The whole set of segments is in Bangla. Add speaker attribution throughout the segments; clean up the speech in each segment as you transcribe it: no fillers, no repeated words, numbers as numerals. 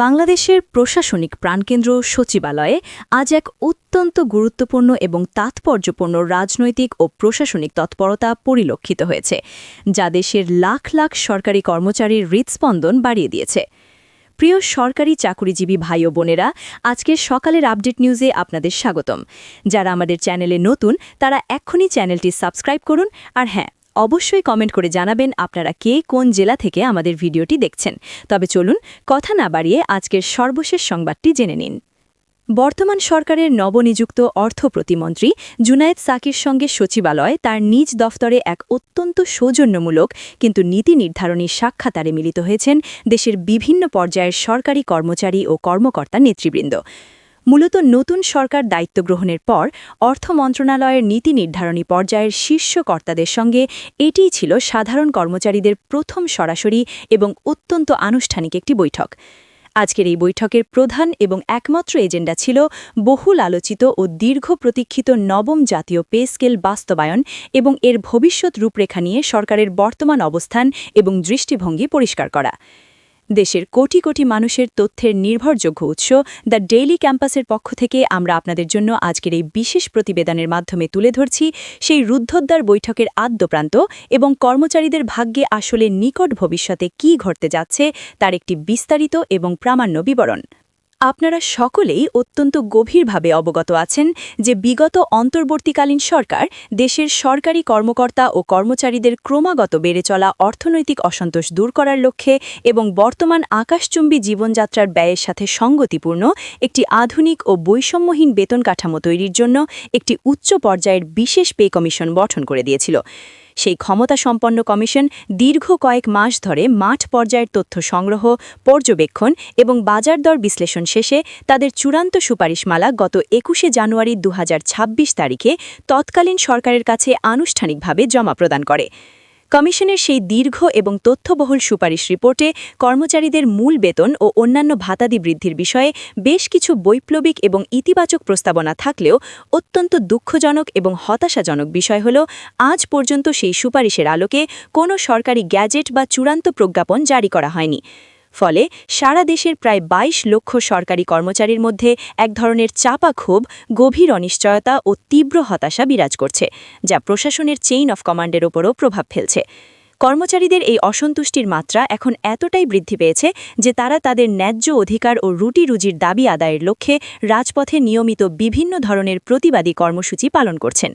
Speaker 1: বাংলাদেশের প্রশাসনিক প্রাণকেন্দ্র সচিবালয়ে আজ এক অত্যন্ত গুরুত্বপূর্ণ এবং তাৎপর্যপূর্ণ রাজনৈতিক ও প্রশাসনিক তৎপরতা পরিলক্ষিত হয়েছে, যা দেশের লাখ লাখ সরকারি কর্মচারীর হৃৎস্পন্দন বাড়িয়ে দিয়েছে। প্রিয় সরকারি চাকুরিজীবী ভাই ও বোনেরা, আজকের সকালের আপডেট নিউজে আপনাদের স্বাগতম। যারা আমাদের চ্যানেলে নতুন তারা এক্ষুনি চ্যানেলটি সাবস্ক্রাইব করুন, আর হ্যাঁ, অবশ্যই কমেন্ট করে জানাবেন আপনারা কে কোন জেলা থেকে আমাদের ভিডিওটি দেখছেন। তবে চলুন কথা না বাড়িয়ে আজকের সর্বশেষ সংবাদটি জেনে নিন। বর্তমান সরকারের নবনিযুক্ত অর্থ প্রতিমন্ত্রী জুনায়েদ সাকির সঙ্গে সচিবালয় তার নিজ দফতরে এক অত্যন্ত সৌজন্যমূলক কিন্তু নীতি নির্ধারণী সাক্ষাৎকারে মিলিত হয়েছেন দেশের বিভিন্ন পর্যায়ের সরকারি কর্মচারী ও কর্মকর্তা নেতৃবৃন্দ। মূলত নতুন সরকার দায়িত্ব গ্রহণের পর অর্থ মন্ত্রণালয়ের নীতি নির্ধারণী পর্যায়ের শীর্ষ কর্তাদের সঙ্গে এটিই ছিল সাধারণ কর্মচারীদের প্রথম সরাসরি এবং অত্যন্ত আনুষ্ঠানিক একটি বৈঠক। আজকের এই বৈঠকের প্রধান এবং একমাত্র এজেন্ডা ছিল বহুল আলোচিত ও দীর্ঘ প্রতীক্ষিত নবম জাতীয় পে স্কেল বাস্তবায়ন এবং এর ভবিষ্যৎ রূপরেখা নিয়ে সরকারের বর্তমান অবস্থান এবং দৃষ্টিভঙ্গি পরিষ্কার করা। দেশের কোটি কোটি মানুষের তথ্যের নির্ভরযোগ্য উৎস দ্য ডেইলি ক্যাম্পাসের পক্ষ থেকে আমরা আপনাদের জন্য আজকের এই বিশেষ প্রতিবেদনের মাধ্যমে তুলে ধরছি সেই রুদ্ধদ্বার বৈঠকের আদ্যপ্রান্ত এবং কর্মচারীদের ভাগ্যে আসলে নিকট ভবিষ্যতে কী ঘটতে যাচ্ছে তার একটি বিস্তারিত এবং প্রামাণ্য বিবরণ। আপনারা সকলেই অত্যন্ত গভীরভাবে অবগত আছেন যে বিগত অন্তর্বর্তীকালীন সরকার দেশের সরকারি কর্মকর্তা ও কর্মচারীদের ক্রমাগত বেড়ে চলা অর্থনৈতিক অসন্তোষ দূর করার লক্ষ্যে এবং বর্তমান আকাশচুম্বী জীবনযাত্রার ব্যয়ের সাথে সঙ্গতিপূর্ণ একটি আধুনিক ও বৈষম্যহীন বেতন কাঠামো তৈরির জন্য একটি উচ্চ পর্যায়ের বিশেষ পে কমিশন গঠন করে দিয়েছিল। সেই ক্ষমতাসম্পন্ন কমিশন দীর্ঘ কয়েক মাস ধরে মাঠ পর্যায়ের তথ্য সংগ্রহ, পর্যবেক্ষণ এবং বাজার দর বিশ্লেষণ শেষে তাদের চূড়ান্ত সুপারিশমালা গত ২১শে জানুয়ারি ২০২৬ তারিখে তৎকালীন সরকারের কাছে আনুষ্ঠানিকভাবে জমা প্রদান করে। কমিশনের সেই দীর্ঘ এবং তথ্যবহুল সুপারিশ রিপোর্টে কর্মচারীদের মূল বেতন ও অন্যান্য ভাতাদি বৃদ্ধির বিষয়ে বেশ কিছু বৈপ্লবিক এবং ইতিবাচক প্রস্তাবনা থাকলেও অত্যন্ত দুঃখজনক এবং হতাশাজনক বিষয় হল আজ পর্যন্ত সেই সুপারিশের আলোকে কোনো সরকারি গ্যাজেট বা চূড়ান্ত প্রজ্ঞাপন জারি করা হয়নি। ফলে সারা দেশের প্রায় ২২ লক্ষ সরকারি কর্মচারীর মধ্যে এক ধরনের চাপা ক্ষোভ, গভীর অনিশ্চয়তা ও তীব্র হতাশা বিরাজ করছে, যা প্রশাসনের চেইন অফ কমান্ডের ওপরও প্রভাব ফেলছে। কর্মচারীদের এই অসন্তুষ্টির মাত্রা এখন এতটাই বৃদ্ধি পেয়েছে যে তারা তাদের ন্যায্য অধিকার ও রুটি-রুজির দাবি আদায়ের লক্ষ্যে রাজপথে নিয়মিত বিভিন্ন ধরনের প্রতিবাদী কর্মসূচি পালন করছেন।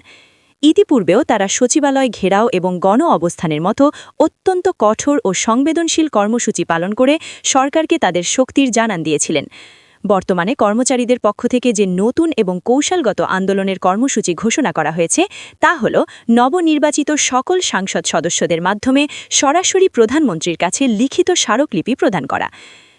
Speaker 1: ইতিপূর্বেও তারা সচিবালয় ঘেরাও এবং গণ অবস্থানের মতো অত্যন্ত কঠোর ও সংবেদনশীল কর্মসূচি পালন করে সরকারকে তাদের শক্তির জানান দিয়েছিলেন। বর্তমানে কর্মচারীদের পক্ষ থেকে যে নতুন এবং কৌশলগত আন্দোলনের কর্মসূচি ঘোষণা করা হয়েছে তা হল নবনির্বাচিত সকল সাংসদ সদস্যদের মাধ্যমে সরাসরি প্রধানমন্ত্রীর কাছে লিখিত স্মারকলিপি প্রদান করা।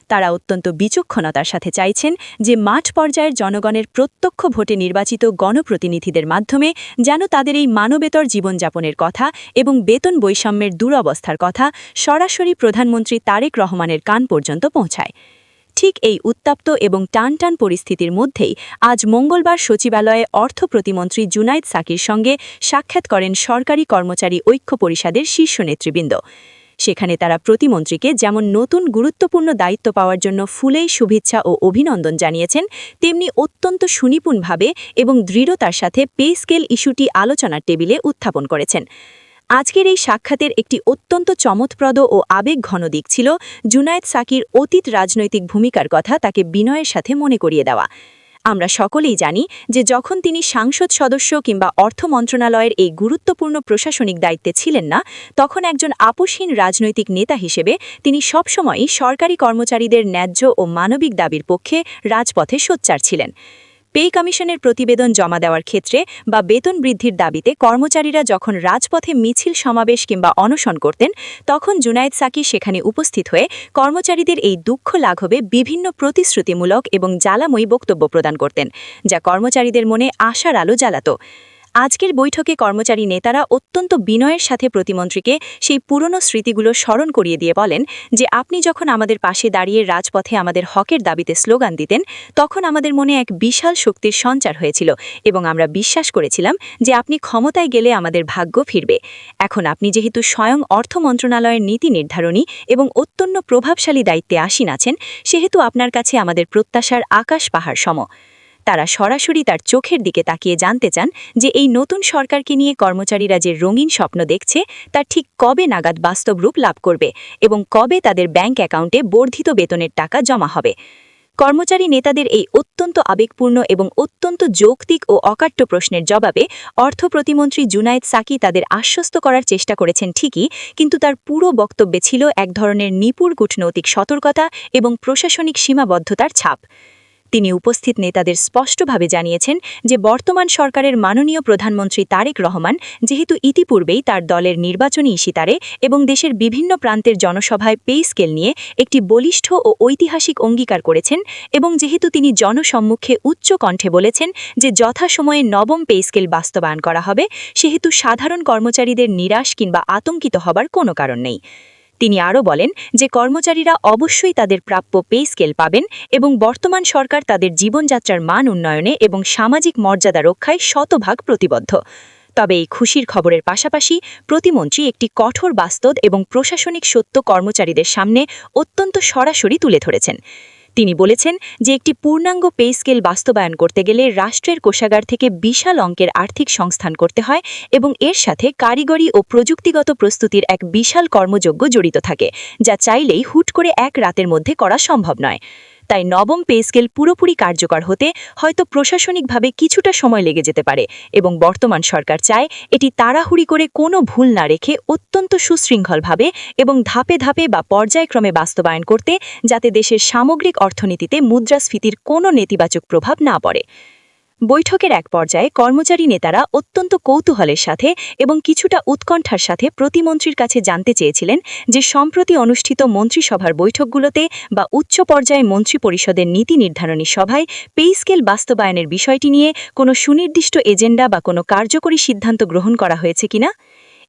Speaker 1: তারা অত্যন্ত বিচক্ষণতার সাথে চাইছেন যে মাঠ পর্যায়ের জনগণের প্রত্যক্ষ ভোটে নির্বাচিত গণপ্রতিনিধিদের মাধ্যমে যেন তাদের এই মানবেতর জীবনযাপনের কথা এবং বেতন বৈষম্যের দুরবস্থার কথা সরাসরি প্রধানমন্ত্রী তারেক রহমানের কান পর্যন্ত পৌঁছায়। ঠিক এই উত্তপ্ত এবং টানটান পরিস্থিতির মধ্যেই আজ মঙ্গলবার সচিবালয়ে অর্থ প্রতিমন্ত্রী জুনায়েদ সাকির সঙ্গে সাক্ষাৎ করেন সরকারি কর্মচারী ঐক্য পরিষদের শীর্ষ নেতৃবৃন্দ। সেখানে তারা প্রতিমন্ত্রীকে যেমন নতুন গুরুত্বপূর্ণ দায়িত্ব পাওয়ার জন্য ফুলেই শুভেচ্ছা ও অভিনন্দন জানিয়েছেন, তেমনি অত্যন্ত সুনিপুণভাবে এবং দৃঢ়তার সাথে পে স্কেল ইস্যুটি আলোচনার টেবিলে উত্থাপন করেছেন। আজকের এই সাক্ষাতের একটি অত্যন্ত চমৎপ্রদ ও আবেগঘন দিক ছিল জুনায়েদ সাকির অতীত রাজনৈতিক ভূমিকার কথা তাকে বিনয়ের সাথে মনে করিয়ে দেওয়া। আমরা সকলেই জানি যে যখন তিনি সাংসদ সদস্য কিংবা অর্থ মন্ত্রণালয়ের এই গুরুত্বপূর্ণ প্রশাসনিক দায়িত্বে ছিলেন না, তখন একজন আপোষহীন রাজনৈতিক নেতা হিসেবে তিনি সবসময়ই সরকারি কর্মচারীদের ন্যায্য ও মানবিক দাবির পক্ষে রাজপথে সোচ্চার ছিলেন। পে কমিশনের প্রতিবেদন জমা দেওয়ার ক্ষেত্রে বা বেতন বৃদ্ধির দাবিতে কর্মচারীরা যখন রাজপথে মিছিল সমাবেশ কিংবা অনশন করতেন, তখন জুনায়েদ সাকি সেখানে উপস্থিত হয়ে কর্মচারীদের এই দুঃখ লাঘবে বিভিন্ন প্রতিশ্রুতিমূলক এবং জ্বালাময়ী বক্তব্য প্রদান করতেন, যা কর্মচারীদের মনে আশার আলো জ্বালাত। আজকের বৈঠকে কর্মচারী নেতারা অত্যন্ত বিনয়ের সাথে প্রতিমন্ত্রীকে সেই পুরনো স্মৃতিগুলো স্মরণ করিয়ে দিয়ে বলেন যে আপনি যখন আমাদের পাশে দাঁড়িয়ে রাজপথে আমাদের হকের দাবিতে স্লোগান দিতেন তখন আমাদের মনে এক বিশাল শক্তির সঞ্চার হয়েছিল এবং আমরা বিশ্বাস করেছিলাম যে আপনি ক্ষমতায় গেলে আমাদের ভাগ্য ফিরবে। এখন আপনি যেহেতু স্বয়ং অর্থ মন্ত্রণালয়ের নীতি নির্ধারণী এবং অত্যন্ত প্রভাবশালী দায়িত্বে আসীন আছেন, সেহেতু আপনার কাছে আমাদের প্রত্যাশার আকাশ পাহাড় সম। তারা সরাসরি তার চোখের দিকে তাকিয়ে জানতে চান যে এই নতুন সরকারকে নিয়ে কর্মচারীরা যে রঙিন স্বপ্ন দেখছে তার ঠিক কবে নাগাদ বাস্তব রূপ লাভ করবে এবং কবে তাদের ব্যাংক অ্যাকাউন্টে বর্ধিত বেতনের টাকা জমা হবে। কর্মচারী নেতাদের এই অত্যন্ত আবেগপূর্ণ এবং অত্যন্ত যৌক্তিক ও অকাট্য প্রশ্নের জবাবে অর্থ প্রতিমন্ত্রী জুনায়েদ সাকি তাদের আশ্বস্ত করার চেষ্টা করেছেন ঠিকই, কিন্তু তার পুরো বক্তব্যে ছিল এক ধরনের নিপুণ কূটনৈতিক সতর্কতা এবং প্রশাসনিক সীমাবদ্ধতার ছাপ। তিনি উপস্থিত নেতাদের স্পষ্টভাবে জানিয়েছেন যে বর্তমান সরকারের মাননীয় প্রধানমন্ত্রী তারেক রহমান যেহেতু ইতিপূর্বেই তার দলের নির্বাচনী ইশিতারে এবং দেশের বিভিন্ন প্রান্তের জনসভায় পে স্কেল নিয়ে একটি বলিষ্ঠ ও ঐতিহাসিক অঙ্গীকার করেছেন এবং যেহেতু তিনি জনসম্মুখে উচ্চ কণ্ঠে বলেছেন যে যথাসময়ে নবম পে স্কেল বাস্তবায়ন করা হবে, সেহেতু সাধারণ কর্মচারীদের নিরাশ কিংবা আতঙ্কিত হবার কোনো কারণ নেই। তিনি আরও বলেন যে কর্মচারীরা অবশ্যই তাদের প্রাপ্য পে স্কেল পাবেন এবং বর্তমান সরকার তাদের জীবনযাত্রার মান উন্নয়নে এবং সামাজিক মর্যাদা রক্ষায় শতভাগ প্রতিবদ্ধ। তবে এই খুশির খবরের পাশাপাশি প্রতিমন্ত্রী একটি কঠোর বাস্তব এবং প্রশাসনিক সত্য কর্মচারীদের সামনে অত্যন্ত সরাসরি তুলে ধরেছেন। তিনি বলেছেন যে একটি পূর্ণাঙ্গ পে স্কেল বাস্তবায়ন করতে গেলে রাষ্ট্রের কোষাগার থেকে বিশাল অঙ্কের আর্থিক সংস্থান করতে হয় এবং এর সাথে কারিগরি ও প্রযুক্তিগত প্রস্তুতির এক বিশাল কর্মযজ্ঞ জড়িত থাকে, যা চাইলেই হুট করে এক রাতের মধ্যে করা সম্ভব নয়। তাই নবম পে স্কেল পুরোপুরি কার্যকর হতে হয়তো প্রশাসনিকভাবে কিছুটা সময় লেগে যেতে পারে এবং বর্তমান সরকার চায় এটি তাড়াহুড়ি করে কোনো ভুল না রেখে অত্যন্ত সুশৃঙ্খলভাবে এবং ধাপে ধাপে বা পর্যায়ক্রমে বাস্তবায়ন করতে, যাতে দেশের সামগ্রিক অর্থনীতিতে মুদ্রাস্ফীতির কোনো নেতিবাচক প্রভাব না পড়ে। বৈঠকের এক পর্যায়ে কর্মচারী নেতারা অত্যন্ত কৌতূহলের সাথে এবং কিছুটা উৎকণ্ঠার সাথে প্রতিমন্ত্রীর কাছে জানতে চেয়েছিলেন যে সম্প্রতি অনুষ্ঠিত মন্ত্রিসভার বৈঠকগুলোতে বা উচ্চ পর্যায়ে মন্ত্রিপরিষদের নীতি নির্ধারণী সভায় পে স্কেল বাস্তবায়নের বিষয়টি নিয়ে কোনো সুনির্দিষ্ট এজেন্ডা বা কোনো কার্যকরী সিদ্ধান্ত গ্রহণ করা হয়েছে কিনা।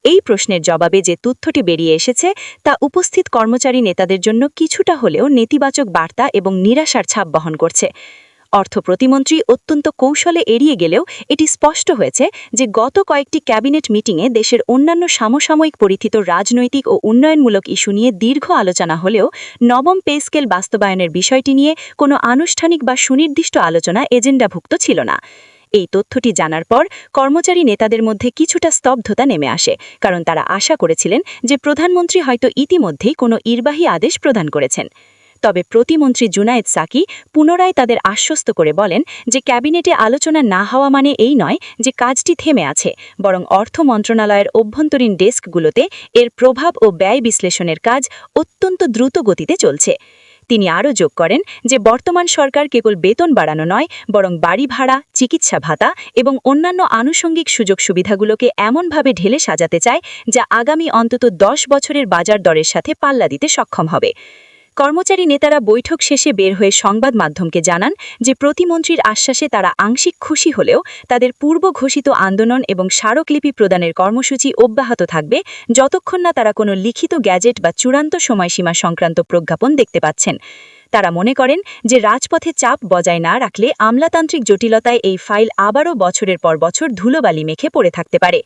Speaker 1: এই প্রশ্নের জবাবে যে তথ্যটি বেরিয়ে এসেছে তা উপস্থিত কর্মচারী নেতাদের জন্য কিছুটা হলেও নেতিবাচক বার্তা এবং নিরাশার ছাপ বহন করছে। অর্থ প্রতিমন্ত্রী অত্যন্ত কৌশলে এড়িয়ে গেলেও এটি স্পষ্ট হয়েছে যে গত কয়েকটি ক্যাবিনেট মিটিংয়ে দেশের অন্যান্য সমসাময়িক পরিচিত রাজনৈতিক ও উন্নয়নমূলক ইস্যু নিয়ে দীর্ঘ আলোচনা হলেও নবম পে স্কেল বাস্তবায়নের বিষয়টি নিয়ে কোনো আনুষ্ঠানিক বা সুনির্দিষ্ট আলোচনা এজেন্ডাভুক্ত ছিল না। এই তথ্যটি জানার পর কর্মচারী নেতাদের মধ্যে কিছুটা স্তব্ধতা নেমে আসে, কারণ তারা আশা করেছিলেন যে প্রধানমন্ত্রী হয়তো ইতিমধ্যেই কোনো নির্বাহী আদেশ প্রদান করেছেন। তবে প্রতিমন্ত্রী জুনায়েদ সাকি পুনরায় তাদের আশ্বস্ত করে বলেন যে ক্যাবিনেটে আলোচনা না হওয়া মানে এই নয় যে কাজটি থেমে আছে, বরং অর্থ মন্ত্রণালয়ের অভ্যন্তরীণ ডেস্কগুলোতে এর প্রভাব ও ব্যয় বিশ্লেষণের কাজ অত্যন্ত দ্রুত গতিতে চলছে। তিনি আরও যোগ করেন যে বর্তমান সরকার কেবল বেতন বাড়ানো নয়, বরং বাড়ি ভাড়া, চিকিৎসা ভাতা এবং অন্যান্য আনুষঙ্গিক সুযোগ সুবিধাগুলোকে এমনভাবে ঢেলে সাজাতে চায় যা আগামী অন্তত 10 বছরের বাজার দরের সাথে পাল্লা দিতে সক্ষম হবে। কর্মচারী নেতারা বৈঠক শেষে বের হয়ে সংবাদ মাধ্যমকে জানান যে প্রতিমন্ত্রীর আশ্বাসে তারা আংশিক খুশি হলেও তাদের পূর্ব ঘোষিত আন্দোলন এবং স্মারকলিপি প্রদানের কর্মসূচি অব্যাহত থাকবে যতক্ষণ না তারা কোনো লিখিত গ্যাজেট বা চূড়ান্ত সময়সীমা সংক্রান্ত প্রজ্ঞাপন দেখতে পাচ্ছেন। তারা মনে করেন যে রাজপথে চাপ বজায় না রাখলে আমলাতান্ত্রিক জটিলতায় এই ফাইল আবারও বছরের পর বছর ধুলোবালি মেখে পড়ে থাকতে পারে।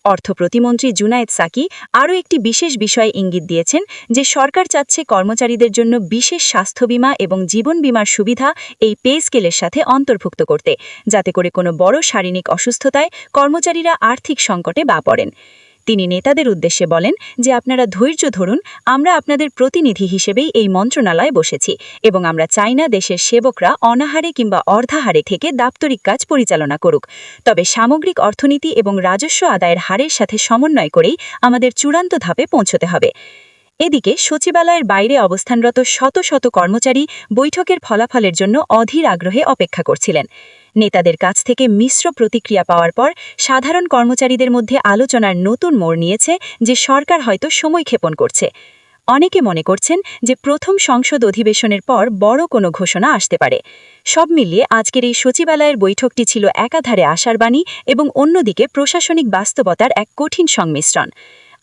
Speaker 1: অর্থ প্রতিমন্ত্রী জুনায়েদ সাকি আরও একটি বিশেষ বিষয়ে ইঙ্গিত দিয়েছেন যে সরকার চাচ্ছে কর্মচারীদের জন্য বিশেষ স্বাস্থ্য বীমা এবং জীবন বীমার সুবিধা এই পে স্কেলের সাথে অন্তর্ভুক্ত করতে, যাতে করে কোনো বড় শারীরিক অসুস্থতায় কর্মচারীরা আর্থিক সংকটে বা পড়েন। তিনি নেতাদের উদ্দেশ্যে বলেন যে আপনারা ধৈর্য ধরুন, আমরা আপনাদের প্রতিনিধি হিসেবেই এই মন্ত্রণালয়ে বসেছি এবং আমরা চাই না দেশের সেবকরা অনাহারে কিংবা অর্ধাহারে থেকে দাপ্তরিক কাজ পরিচালনা করুক, তবে সামগ্রিক অর্থনীতি এবং রাজস্ব আদায়ের হারের সাথে সমন্বয় করেই আমাদের চূড়ান্ত ধাপে পৌঁছতে হবে। এদিকে সচিবালয়ের বাইরে অবস্থানরত শত শত কর্মচারী বৈঠকের ফলাফলের জন্য অধীর আগ্রহে অপেক্ষা করছিলেন। নেতাদের কাছ থেকে মিশ্র প্রতিক্রিয়া পাওয়ার পর সাধারণ কর্মচারীদের মধ্যে আলোচনার নতুন মোড় নিয়েছে যে সরকার হয়তো সময় ক্ষেপণ করছে।
Speaker 2: অনেকে মনে করছেন যে প্রথম সংসদ অধিবেশনের পর বড় কোনো ঘোষণা আসতে পারে। সব মিলিয়ে আজকের এই সচিবালয়ের বৈঠকটি ছিল একাধারে আশার বাণী এবং অন্যদিকে প্রশাসনিক বাস্তবতার এক কঠিন সংমিশ্রণ।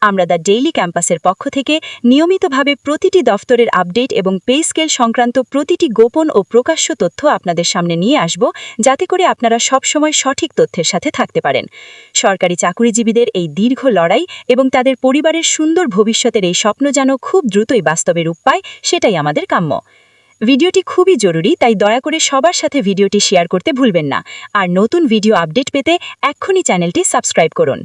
Speaker 2: আমরা দ্য ডেইলি ক্যাম্পাসের পক্ষ থেকে নিয়মিতভাবে প্রতিটি দফতরের আপডেট এবং পে স্কেল সংক্রান্ত প্রতিটি গোপন ও প্রকাশ্য তথ্য আপনাদের সামনে নিয়ে আসব, যাতে করে আপনারা সবসময় সঠিক তথ্যের সাথে থাকতে পারেন। সরকারি চাকুরিজীবীদের এই দীর্ঘ লড়াই এবং তাদের পরিবারের সুন্দর ভবিষ্যতের এই স্বপ্ন যেন খুব দ্রুতই বাস্তবে রূপ পায়, সেটাই আমাদের কাম্য। ভিডিওটি খুবই জরুরি, তাই দয়া করে সবার সাথে ভিডিওটি শেয়ার করতে ভুলবেন না। আর নতুন ভিডিও আপডেট পেতে এক্ষুনি চ্যানেলটি সাবস্ক্রাইব করুন।